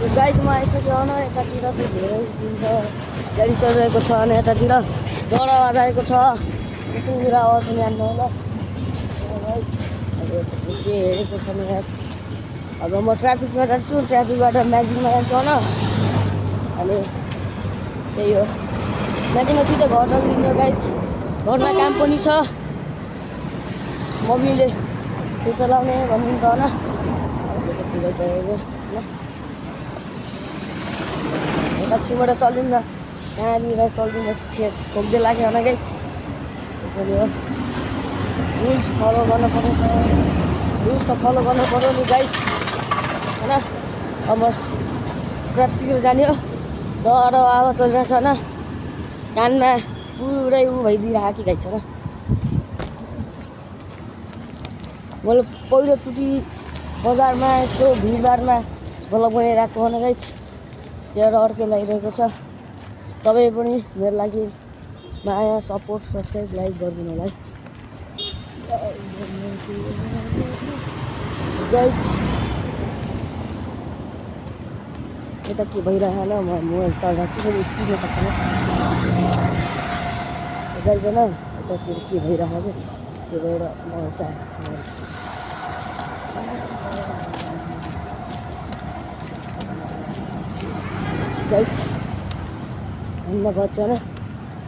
गाइडमा आइसक्यो न यतातिर त धेरै दिन त गाडी चलिरहेको छ अनि यतातिर डरा आइरहेको छ यतातिर आवाज पनि आउँदैन होला अब के हेरेको छ नि यार अब म ट्राफिकमा जान्छु ट्राफिकबाट म्याजिकमा जान्छु होइन अनि त्यही हो म्याजिकमा सिधै घर लगिदिन्छ गाइड घरमा काम पनि छ मम्मीले त्यसो लाउने भनिदिन्छ होइन त्यतातिर गएर होइन दक्षिणबाट चल्दिन्छ त्यहाँनिर चल्दिन्छ ठोक्दै लाग्यो होइन गाइड त्यसरी हो रुल्स फलो गर्नु पर्ने रुल्स त फलो गर्नु पऱ्यो नि गाइड होइन अब ट्राफिकतिर जाने हो डर आवाज चलिरहेछ होइन कानमा पुरै उ भइदिइरहेको कि गाइड छ मैले पहिलोचोटि बजारमा यस्तो भिडभाडमा भ्लग बनाइरहेको हो गाइड त्यहाँ अर्कै लागिरहेको छ तपाईँ पनि मेरो लागि माया सपोर्ट सब्सक्राइब लाइक गरिदिनु होला है गाइड यता के भइरहेन म मोबाइल चलाएको छु पनि स्पिडमा सक्दैन गाइड होइन यतातिर के भइरहेको त्यो भएर म गाइड धन्यवाद छ होइन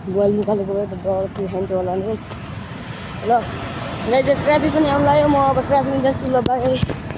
मोबाइल निकालेको भए त डर के खान्थ्यो होला नि ल गाइड ट्राफिक पनि आउनु लाग्यो म अब ट्राफिक जान्छु ल बाई